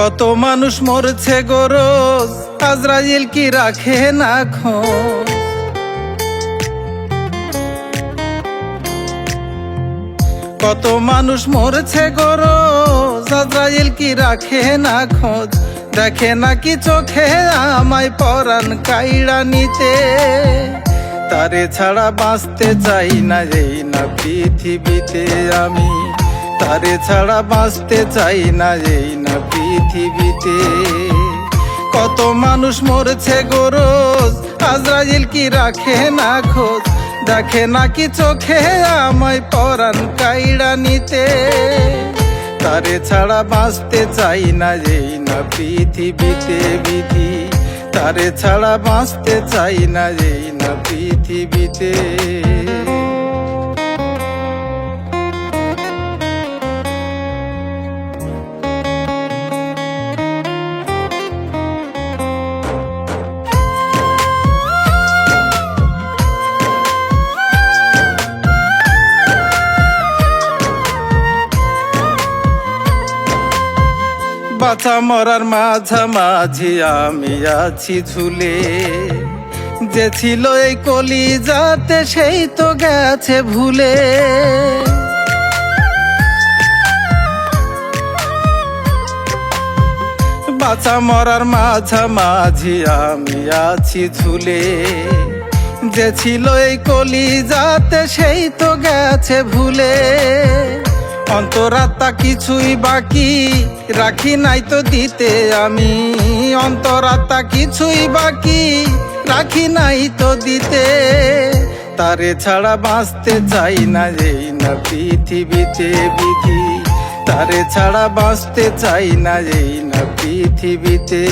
কত মানুষ মরছে গো রোজ, আজরাইল কি রাখে না খোঁজ। কত মানুষ মরছে গো রোজ, আজরাইল কি রাখে না খোঁজ। দেখে নাকি চোখে আমায় পরাণ কাইড়া নিতে, তারে ছাড়া বাঁচতে চাই না এই না পৃথিবীতে আমি। তারে ছাড়া বাঁচতে চাই না এই না পৃথিবীতে। কত মানুষ মরছে গো রোজ, আজরাইল কি রাখে না খোঁজ। দেখে নাকি চোখে আমায় পরাণ কাইড়া নিতে, তারে ছাড়া বাঁচতে চাই না এই না পৃথিবীতে বিধি। তারে ছাড়া বাঁচতে চাই না এই না পৃথিবীতে। বাঁচা মরার মাঝামাঝি আমি আছি ঝুলে, যে ছিল এই কলিজাতে সেই তো গেছে ভুলে। বাঁচা মরার মাঝামাঝি আমি আছি ঝুলে, যে ছিল এই কলিজাতে সেই তো গেছে ভুলে। অন্তরাত্মা কিছুই বাকি রাখি নাই তো দিতে আমি। অন্তরাত্মা কিছুই বাকি রাখি নাই তো দিতে, তারে ছাড়া বাঁচতে চাই না এই না পৃথিবীতে বিধি। তারে ছাড়া বাঁচতে চাই না এই না পৃথিবীতে।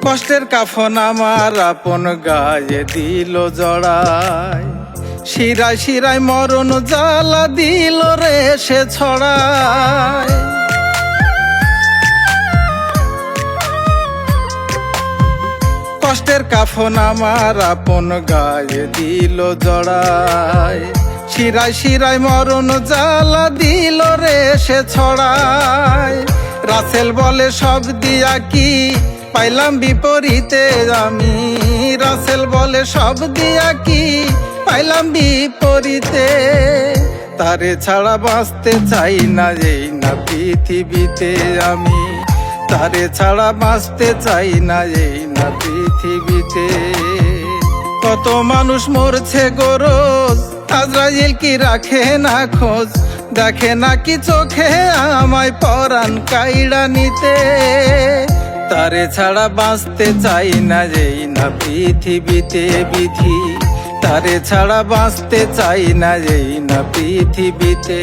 কষ্টের কাফন আমার আপন গায়ে দিল জড়ায়, শিরায় শিরায় মরণ জ্বালা দিল রে সে ছড়ায়। কষ্টের কাফন আমার আপন গায়ে দিল জড়ায়, শিরায় শিরায় মরণ জ্বালা দিল রে সে ছড়ায়। রাসেল বলে সব দিয়া কি পাইলাম বিপরীতে আমি। রাসেল বলে সব দিয়া কি পাইলাম বিপরীতে, তারে ছাড়া বাঁচতে চাই না এই না পৃথিবীতে আমি। তারে ছাড়া বাঁচতে চাই না এই না পৃথিবীতে। কত মানুষ মরছে গো রোজ, আজরাইল কি রাখে না খোঁজ। দেখে নাকি চোখে আমায় পরাণ কাইড়া নিতে, তারে ছাড়া বাঁচতে চাই না এই না পৃথিবীতে বিধি। তারে ছাড়া বাঁচতে চাই না এই না পৃথিবীতে।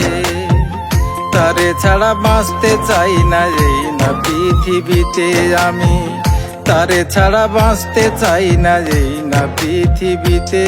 তারে ছাড়া বাঁচতে চাই না এই না পৃথিবীতে আমি। তারে ছাড়া বাঁচতে চাই না এই না পৃথিবীতে।